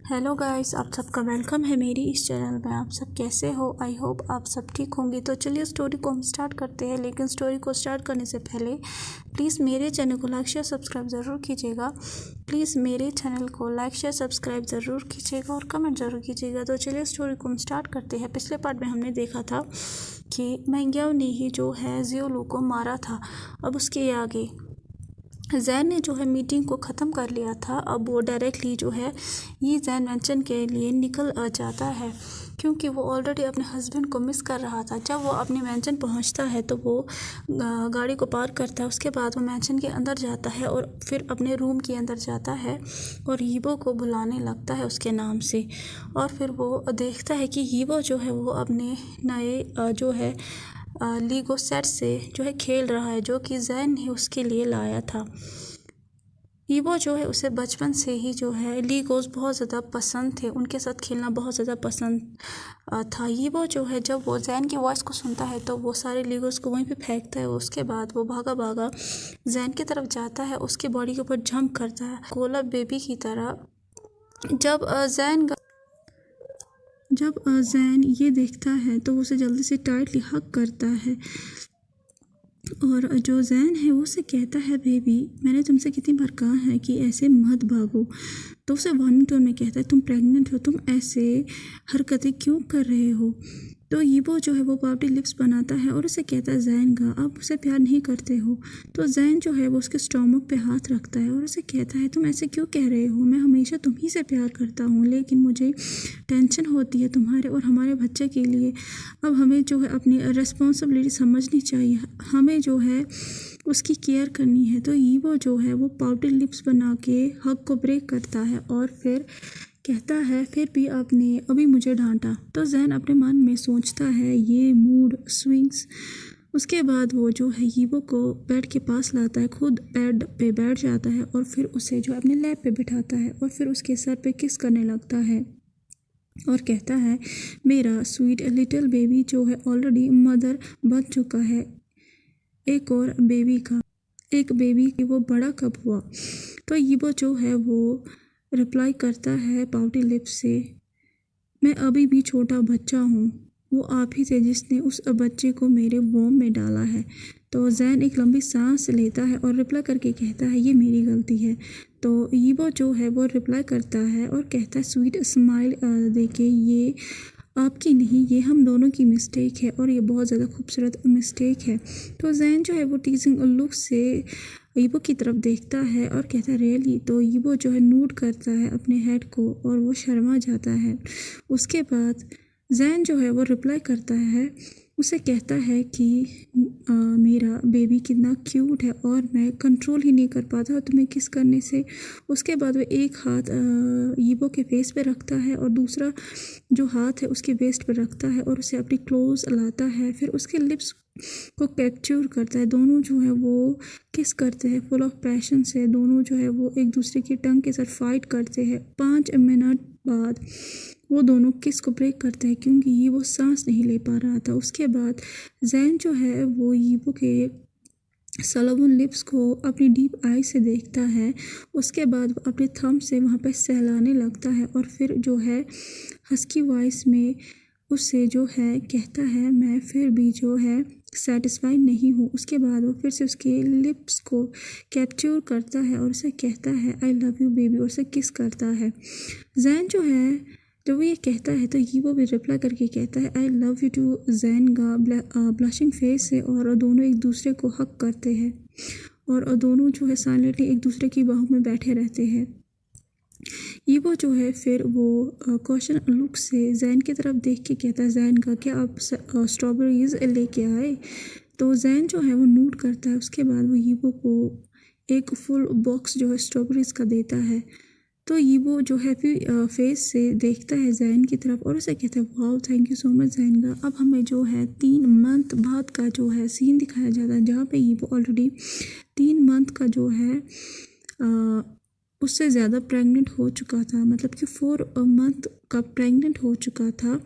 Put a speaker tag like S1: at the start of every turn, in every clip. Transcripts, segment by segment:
S1: Hello guys, आप सबका welcome है मेरी इस चैनल में। आप सब कैसे हो? आई होप आप सब ठीक होंगे। तो चलिए स्टोरी को हम स्टार्ट करते हैं, लेकिन स्टोरी को स्टार्ट करने से पहले प्लीज़ मेरे चैनल को लाइक शेयर सब्सक्राइब ज़रूर कीजिएगा। प्लीज़ मेरे चैनल को लाइक शेयर सब्सक्राइब ज़रूर कीजिएगा और कमेंट ज़रूर कीजिएगा। तो चलिए स्टोरी को हम स्टार्ट करते हैं। पिछले पार्ट में हमने देखा था कि मैंग्याओ ने ही जो है जियोलू को मारा था। अब उसके आगे जैन ने जो है मीटिंग को ख़त्म कर लिया था। अब वो डायरेक्टली जो है ये जैन मैंशन के लिए निकल जाता है, क्योंकि वो ऑलरेडी अपने हस्बैंड को मिस कर रहा था। जब वो अपने मैंशन पहुंचता है तो वो गाड़ी को पार्क करता है। उसके बाद वो मैंशन के अंदर जाता है और फिर अपने रूम के अंदर जाता है और हीबो को बुलाने लगता है उसके नाम से। और फिर वो देखता है कि हीबो जो है वो अपने नए जो है लीगो सेट से जो है खेल रहा है, जो कि जैन ने उसके लिए लाया था। ईवो जो है उसे बचपन से ही जो है लीगोस बहुत ज़्यादा पसंद थे, उनके साथ खेलना बहुत ज़्यादा पसंद था। ईवो जो है जब वो जैन की वॉइस को सुनता है तो वो सारे लीगोस को वहीं पे फेंकता है। उसके बाद वो भागा भागा जैन की तरफ जाता है, उसकी बॉडी के ऊपर जंप करता है कोला बेबी की तरह। जब जैन ये देखता है तो उसे जल्दी से टाइटली हग करता है और जो जैन है वो उसे कहता है, बेबी मैंने तुमसे कितनी बार कहा है कि ऐसे मत भागो। तो उसे वार्निंग टोन में कहता है, तुम प्रेग्नेंट हो, तुम ऐसे हरकतें क्यों कर रहे हो। तो ईवो जो है वो पावटी लिप्स बनाता है और उसे कहता है, जैन का आप उसे प्यार नहीं करते हो। तो जैन जो है वो उसके स्टोमक पे हाथ रखता है और उसे कहता है, तुम ऐसे क्यों कह रहे हो, मैं हमेशा तुम ही से प्यार करता हूँ, लेकिन मुझे टेंशन होती है तुम्हारे और हमारे बच्चे के लिए। अब हमें जो है अपनी रिस्पॉन्सिबिलिटी समझनी चाहिए, हमें जो है उसकी केयर करनी है। तो ईवो जो है वो पाउडर लिप्स बना के हग को ब्रेक करता है और फिर कहता है, फिर भी आपने अभी मुझे डांटा। तो जैन अपने मन में सोचता है ये मूड स्विंग्स। उसके बाद वो जो है ईवो को बेड के पास लाता है, खुद बेड पे बैठ जाता है और फिर उसे जो अपने लैप पे बिठाता है और फिर उसके सर पे किस करने लगता है और कहता है, मेरा स्वीट लिटिल बेबी जो है ऑलरेडी मदर बन चुका है, एक और बेबी की वो बड़ा कब हुआ। तो ईवो जो है वो रिप्लाई करता है पाउटी लिप्स से, मैं अभी भी छोटा बच्चा हूँ, वो आप ही थे जिसने उस बच्चे को मेरे वोम में डाला है। तो जैन एक लंबी सांस लेता है और रिप्लाई करके कहता है, ये मेरी गलती है। तो ईवो जो है वो रिप्लाई करता है और कहता है स्वीट स्माइल देके, ये आपकी नहीं, ये हम दोनों की मिस्टेक है और ये बहुत ज़्यादा खूबसूरत मिस्टेक है। तो जैन जो है वो टीजिंग लुक से ईवो की तरफ देखता है और कहता है, रियली। तो ईवो जो है नोट करता है अपने हेड को और वो शर्मा जाता है। उसके बाद जैन जो है वो रिप्लाई करता है, उसे कहता है कि मेरा बेबी कितना क्यूट है और मैं कंट्रोल ही नहीं कर पाता तुम्हें किस करने से। उसके बाद वो एक हाथ ईवो के फेस पे रखता है और दूसरा जो हाथ है उसके वेस्ट पर रखता है और उसे अपनी क्लोज लाता है, फिर उसके लिप्स को कैप्चर करता है। दोनों जो है वो किस करते हैं फुल ऑफ पैशन से। दोनों जो है वो एक दूसरे की टंग के साथ फाइट करते हैं। 5 मिनट बाद वो दोनों किस को ब्रेक करते हैं, क्योंकि ये वो सांस नहीं ले पा रहा था। उसके बाद जैन जो है वो ईवो के सलोवन लिप्स को अपनी डीप आई से देखता है। उसके बाद वो अपने थंब से वहाँ पे सहलाने लगता है और फिर जो है हस्की वॉइस में उससे जो है कहता है, मैं फिर भी जो है सेटिस्फाई नहीं हूँ। उसके बाद वो फिर से उसके लिप्स को कैप्चर करता है और उसे कहता है, आई लव यू बेबी, और उसे किस करता है। जैन जो है जब वो ये कहता है तो ये वो भी रिप्लाई करके कहता है, I love you too Jain का ब्लशिंग फेस से। और दोनों एक दूसरे को हक करते हैं और दोनों जो है साइलेंटली एक दूसरे की बाहों में बैठे रहते हैं। ईवो जो है फिर वो क्वेश्चन लुक से जैन की तरफ देख के कहता है, जैन का क्या आप स्ट्रॉबेरीज लेके आए। तो जैन जो है वो नोट करता है। उसके बाद वो ईवो को एक फुल बॉक्स जो है स्ट्रॉबेरीज का देता है। तो ईवो जो हैप्पी फेस से देखता है जैन की तरफ और उसे कहता है, wow thank you so much Jain का। अब हमें जो है 3 मंथ बाद का जो है सीन दिखाया जाता है, जहाँ पे ईवो ऑलरेडी 3 मंथ का जो है उससे ज़्यादा प्रेग्नेंट हो चुका था, मतलब कि 4 मंथ का प्रेग्नेंट हो चुका था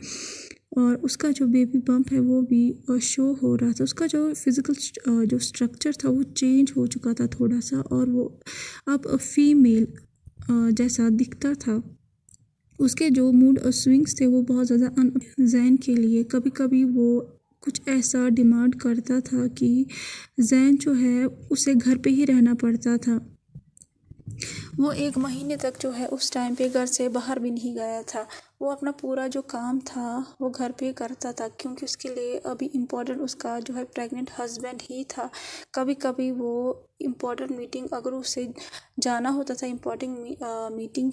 S1: और उसका जो बेबी बम्प है वो भी शो हो रहा था। उसका जो फिज़िकल जो स्ट्रक्चर था वो चेंज हो चुका था थोड़ा सा और वो अब फीमेल जैसा दिखता था। उसके जो मूड स्विंग्स थे वो बहुत ज़्यादा जैन के लिए। कभी कभी वो कुछ ऐसा डिमांड करता था कि जैन जो है उसे घर पे ही रहना पड़ता था। वो 1 महीने तक जो है उस टाइम पे घर से बाहर भी नहीं गया था। वो अपना पूरा जो काम था वो घर पे करता था, क्योंकि उसके लिए अभी इम्पोर्टेंट उसका जो है प्रेग्नेंट हस्बैंड ही था। कभी कभी वो इम्पोर्टेंट मीटिंग अगर उसे जाना होता था इम्पोर्टेंट मीटिंग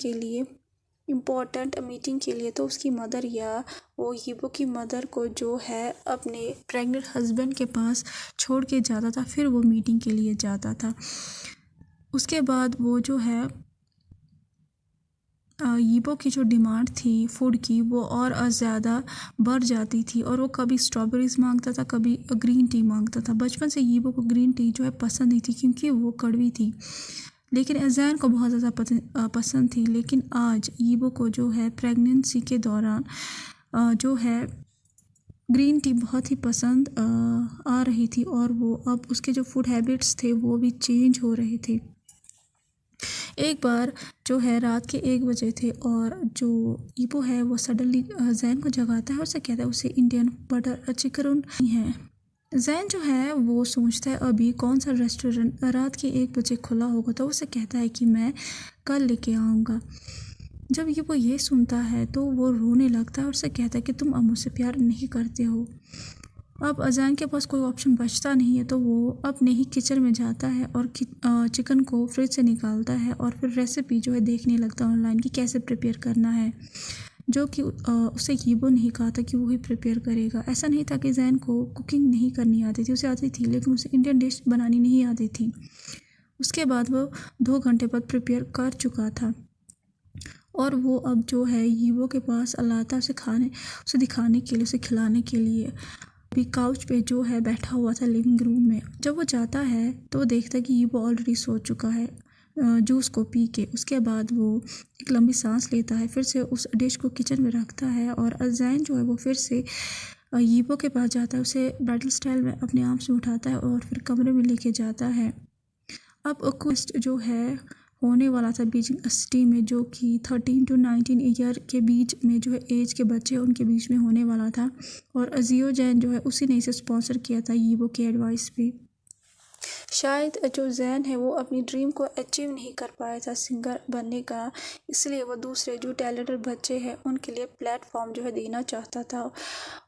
S1: के लिए तो उसकी मदर या वो यीबो की मदर को जो है अपने प्रेग्नेंट हस्बैंड के पास छोड़ के जाता था, फिर वो मीटिंग के लिए जाता था। उसके बाद वो जो है यीबो की जो डिमांड थी फूड की वो और ज़्यादा बढ़ जाती थी, और वो कभी स्ट्रॉबेरीज़ मांगता था, कभी ग्रीन टी मांगता था। बचपन से यीबो को ग्रीन टी जो है पसंद नहीं थी, क्योंकि वो कड़वी थी, लेकिन जैन को बहुत ज़्यादा पसंद थी। लेकिन आज यीबो को जो है प्रेगनेंसी के दौरान जो है ग्रीन टी बहुत ही पसंद आ रही थी, और वो अब उसके जो फूड हैबिट्स थे वो भी चेंज हो रहे थे। एक बार जो है रात के 1 बजे थे, और जो ईबो है वो सडनली जैन को जगाता है और उसे कहता है उसे इंडियन बटर चिकन है। जैन जो है वो सोचता है अभी कौन सा रेस्टोरेंट रात के 1 बजे खुला होगा, तो उसे कहता है कि मैं कल लेके आऊँगा। जब ये वो ये सुनता है तो वो रोने लगता है और उसे कहता है कि तुम अब मुझसे प्यार नहीं करते हो। अब अजान के पास कोई ऑप्शन बचता नहीं है, तो वो अपने ही किचन में जाता है और चिकन को फ्रिज से निकालता है, और फिर रेसिपी जो है देखने लगता है ऑनलाइन कि कैसे प्रिपेयर करना है, जो कि उसे यीबो नहीं कहा था कि वो ही प्रिपेयर करेगा। ऐसा नहीं था कि जैन को कुकिंग नहीं करनी आती थी, उसे आती थी, लेकिन उसे इंडियन डिश बनानी नहीं आती थी। उसके बाद वो 2 घंटे बाद प्रिपेयर कर चुका था, और वो अब जो है यीबो के पास लाता है उसे दिखाने के लिए, उसे खिलाने के लिए। अभी काउच पे जो है बैठा हुआ था लिविंग रूम में। जब वो जाता है तो वो देखता है कि यीबो ऑलरेडी सो चुका है जूस को पी के। उसके बाद वो एक लंबी सांस लेता है, फिर से उस डिश को किचन में रखता है, और अजैन जो है वो फिर से यीबो के पास जाता है, उसे बैटल स्टाइल में अपने आर्म्स में उठाता है और फिर कमरे में लेके जाता है। अब कुछ जो है होने वाला था बीजिंग सिटी में, जो कि 13 to 19 ईयर के बीच में जो है एज के बच्चे उनके बीच में होने वाला था, और जियो जैन जो है उसी ने इसे स्पॉन्सर किया था यीबो के एडवाइस पे। शायद जो जैन है वो अपनी ड्रीम को अचीव नहीं कर पाया था सिंगर बनने का, इसलिए वो दूसरे जो टैलेंटेड बच्चे हैं उनके लिए प्लेटफॉर्म जो है देना चाहता था,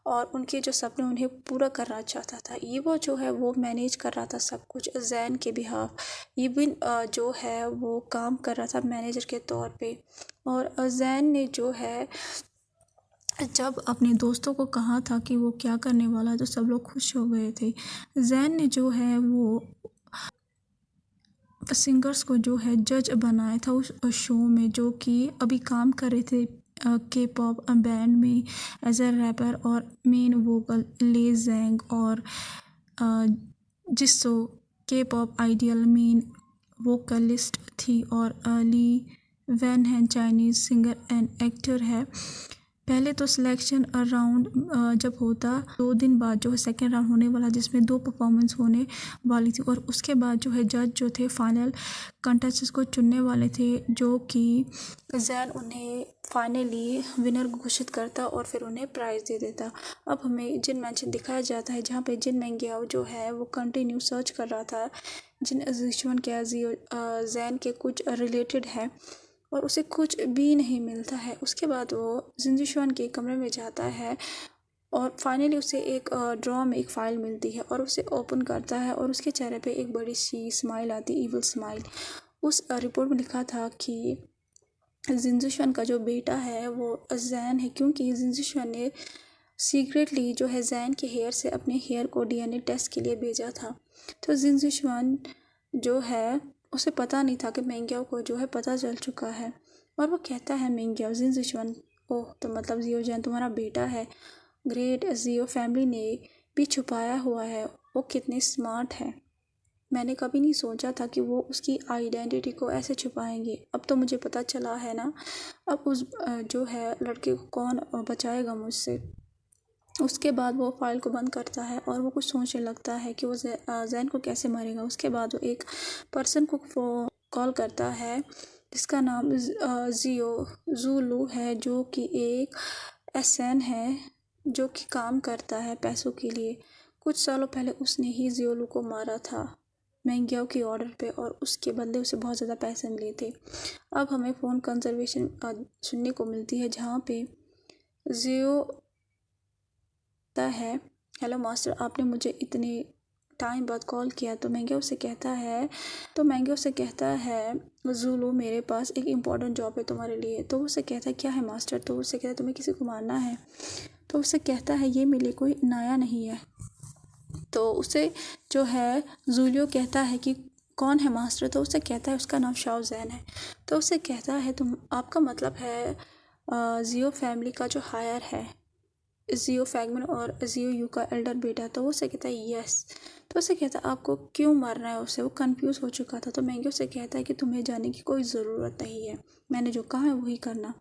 S1: और उनके जो सपने उन्हें पूरा करना चाहता था। ये वो जो है वो मैनेज कर रहा था सब कुछ जैन के बिहाफ। इवन जो है वो काम कर रहा था मैनेजर के तौर पे, और जैन ने जो है जब अपने दोस्तों को कहा था कि वो क्या करने वाला है तो सब लोग खुश हो गए थे। जैन ने जो है वो सिंगर्स को जो है जज बनाया था उस शो में, जो कि अभी काम कर रहे थे के पॉप बैंड में एज अ रैपर, और मेन वोकल ले जैंग और जिसो के पॉप आइडियल मेन वोकलिस्ट थी, और Li Wenhan Chinese singer and actor है। पहले तो सिलेक्शन राउंड जब होता 2 दिन बाद जो है सेकेंड राउंड होने वाला, जिसमें 2 परफॉर्मेंस होने वाली थी, और उसके बाद जो है जज जो थे फाइनल कंटेस्टेंट्स को चुनने वाले थे, जो कि जैन उन्हें फाइनली विनर घोषित करता और फिर उन्हें प्राइज़ दे देता। अब हमें जिन मैंशन दिखाया जाता है जहाँ पे जिन मेंगियाओ जो है वो कंटिन्यू सर्च कर रहा था जिन जिशुआन के जैन के कुछ रिलेटेड है, और उसे कुछ भी नहीं मिलता है। उसके बाद वो जिनजुआन के कमरे में जाता है, और फाइनली उसे एक ड्रॉ में एक फ़ाइल मिलती है, और उसे ओपन करता है, और उसके चेहरे पे एक बड़ी सी स्माइल आती है, ईविल स्माइल। उस रिपोर्ट में लिखा था कि जिनजुआन का जो बेटा है वो जैन है, क्योंकि जिनजुआन ने सीक्रेटली जो है जैन के हेयर से अपने हेयर को डीएनए टेस्ट के लिए भेजा था। तो जिनजुआन जो है उसे पता नहीं था कि मेंगियाओ को जो है पता चल चुका है, और वो कहता है मेंगियाओ जिनजुआन, ओह तो मतलब जियो जैन तुम्हारा बेटा है, ग्रेट। जियो फैमिली ने भी छुपाया हुआ है, वो कितने स्मार्ट है। मैंने कभी नहीं सोचा था कि वो उसकी आइडेंटिटी को ऐसे छुपाएंगे, अब तो मुझे पता चला है ना। अब उस जो है लड़के को कौन बचाएगा मुझसे। उसके बाद वो फाइल को बंद करता है और वो कुछ सोचने लगता है कि वो जैन को कैसे मारेगा। उसके बाद वो एक पर्सन को कॉल करता है जिसका नाम ज़ूलू है, जो कि एक एसएन है जो कि काम करता है पैसों के लिए। कुछ सालों पहले उसने ही ज़ियोलू को मारा था मैंग्याओ के ऑर्डर पे, और उसके बदले उसे बहुत ज़्यादा पैसे मिले थे। अब हमें फ़ोन कन्वर्सेशन सुनने को मिलती है जहाँ पे ज़ियो है, हेलो मास्टर, आपने मुझे इतने टाइम बाद कॉल किया। तो मैंग्याओ से कहता है ज़ूलू, मेरे पास एक इम्पॉर्टेंट जॉब है तुम्हारे लिए। तो उसे कहता है क्या है मास्टर। तो उसे कहता है तुम्हें किसी को मारना है। तो उसे कहता है ये मेरे लिए कोई नया नहीं है। तो उसे जो है ज़ूलियो कहता है कि कौन है मास्टर। तो उसे कहता है उसका नाम शाओ ज़ैन है। तो उसे कहता है तुम, आपका मतलब है ज़ियो फैमिली का जो हायर है, ज़ियो फैगमन और ज़ियो यू का एल्डर बेटा। तो वो उसे कहता है यस। तो उसे कहता है आपको क्यों मारना है उसे। वो कंफ्यूज हो चुका था। तो मैंग्यो से कहता है कि तुम्हें जाने की कोई ज़रूरत नहीं है, मैंने जो कहा है वही करना।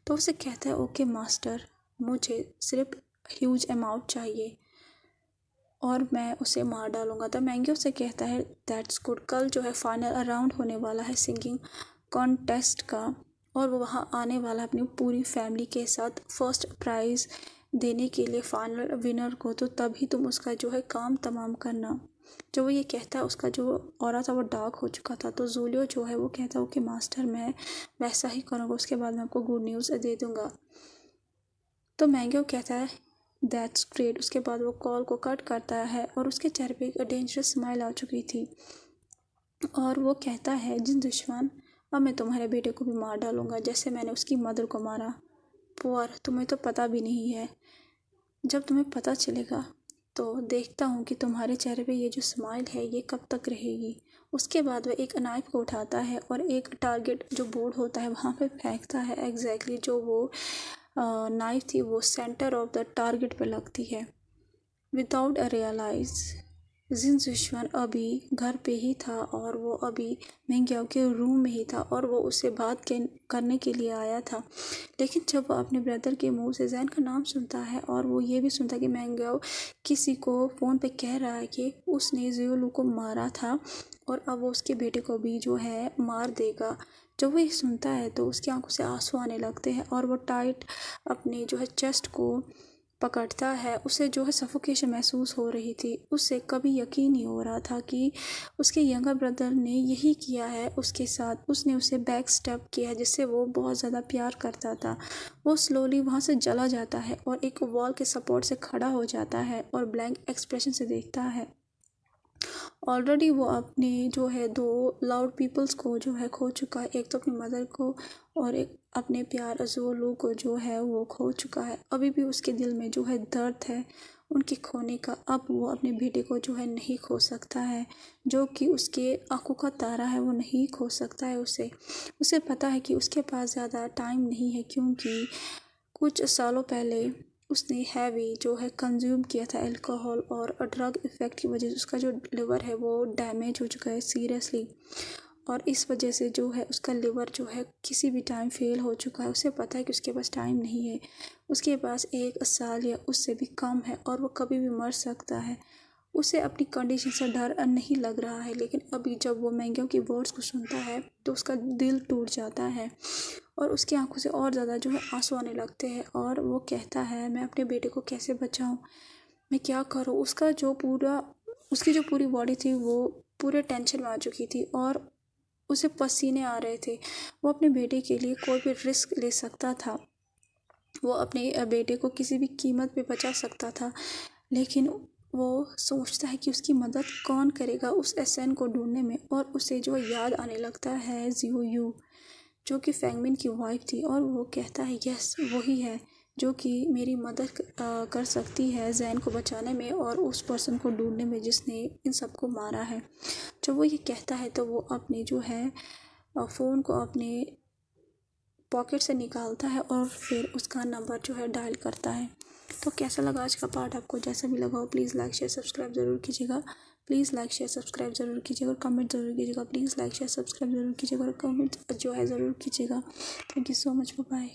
S1: तो उसे कहता है ओके मास्टर, मुझे सिर्फ ह्यूज अमाउंट चाहिए और मैं उसे मार डालूंगा। तो मैंग्यो से कहता है दैट्स गुड। कल जो है फाइनल राउंड होने वाला है सिंगिंग कॉन्टेस्ट का, और वो वहाँ आने वाला है अपनी पूरी फैमिली के साथ फर्स्ट प्राइज़ देने के लिए फाइनल विनर को। तो तभी तुम उसका जो है काम तमाम करना। जो वो ये कहता है उसका जो ऑरा था वो डार्क हो चुका था। तो ज़ूलियो जो है वो कहता है ओके मास्टर, मैं वैसा ही करूँगा, उसके बाद मैं आपको गुड न्यूज़ दे दूँगा। तो मैंग्यो कहता है दैट्स ग्रेट। उसके बाद वो कॉल को कट करता है और उसके चेहरे पे एक डेंजरस स्माइल आ चुकी थी, और वो कहता है जिन दुश्मन, अब मैं तुम्हारे बेटे को भी मार डालूंगा जैसे मैंने उसकी मदर को मारा। पुअर, तुम्हें तो पता भी नहीं है। जब तुम्हें पता चलेगा तो देखता हूँ कि तुम्हारे चेहरे पे ये जो स्माइल है ये कब तक रहेगी। उसके बाद वह एक नाइफ को उठाता है और एक टारगेट जो बोर्ड होता है वहाँ पे फेंकता है। एग्जैक्टली जो वो नाइफ थी वो सेंटर ऑफ द टारगेट पे लगती है। विदाउट रियलाइज जिन दुश्मन अभी घर पे ही था और वो अभी मैंग्याओ के रूम में ही था और वो उससे बात करने के लिए आया था। लेकिन जब वो अपने ब्रदर के मुंह से ज़ैन का नाम सुनता है और वो ये भी सुनता है कि मैंग्याओ किसी को फ़ोन पे कह रहा है कि उसने ज़ियोलू को मारा था और अब वो उसके बेटे को भी जो है मार देगा। जब वो ये सुनता है तो उसकी आंखों से आंसू आने लगते हैं और वो टाइट अपनी जो है चेस्ट को पकड़ता है। उसे जो है सफोकेशन महसूस हो रही थी। उसे कभी यकीन नहीं हो रहा था कि उसके यंगर ब्रदर ने यही किया है उसके साथ। उसने उसे बैक स्टेप किया जिससे वो बहुत ज़्यादा प्यार करता था। वो स्लोली वहाँ से चला जाता है और एक वॉल के सपोर्ट से खड़ा हो जाता है और ब्लैंक एक्सप्रेशन से देखता है। ऑलरेडी वो अपने जो है 2 लाउड पीपल्स को जो है खो चुका है, एक तो अपनी मदर को और एक अपने प्यार ज़ियोलू को जो है वो खो चुका है। अभी भी उसके दिल में जो है दर्द है उनके खोने का। अब वो अपने बेटे को जो है नहीं खो सकता है, जो कि उसके आंखों का तारा है, वो नहीं खो सकता है उसे पता है कि उसके पास ज़्यादा टाइम नहीं है, क्योंकि कुछ सालों पहले उसने हैवी जो है कंज्यूम किया था अल्कोहल, और ड्रग इफ़ेक्ट की वजह से उसका जो लिवर है वो डैमेज हो चुका है सीरियसली, और इस वजह से जो है उसका लिवर जो है किसी भी टाइम फेल हो चुका है। उसे पता है कि उसके पास टाइम नहीं है, उसके पास 1 साल या उससे भी कम है और वो कभी भी मर सकता है। उसे अपनी कंडीशन से डर नहीं लग रहा है, लेकिन अभी जब वो मैंग्यो की वर्ड्स को सुनता है तो उसका दिल टूट जाता है और उसकी आंखों से और ज़्यादा जो है आंसू आने लगते हैं। और वो कहता है मैं अपने बेटे को कैसे बचाऊं, मैं क्या करूं। उसकी जो पूरी बॉडी थी वो पूरे टेंशन में आ चुकी थी और उसे पसीने आ रहे थे। वो अपने बेटे के लिए कोई भी रिस्क ले सकता था, वो अपने बेटे को किसी भी कीमत पे बचा सकता था, लेकिन वो सोचता है कि उसकी मदद कौन करेगा उस एसएन को ढूंढने में। और उसे जो याद आने लगता है ज़ियो यू, जो कि फैंगमिन की वाइफ थी, और वो कहता है यस वही है जो कि मेरी मदद कर सकती है ज़ैन को बचाने में और उस पर्सन को ढूंढने में जिसने इन सबको मारा है। जब वो ये कहता है तो वो अपने जो है फ़ोन को अपने पॉकेट से निकालता है और फिर उसका नंबर जो है डायल करता है। तो कैसा लगा आज का पार्ट आपको? जैसा भी लगा हो प्लीज़ लाइक शेयर सब्सक्राइब ज़रूर कीजिएगा। प्लीज़ लाइक शेयर सब्सक्राइब ज़रूर कीजिएगा और कमेंट ज़रूर कीजिएगा। प्लीज़ लाइक शेयर सब्सक्राइब ज़रूर कीजिएगा और कमेंट जो है ज़रूर कीजिएगा। Thank you so much, bye bye.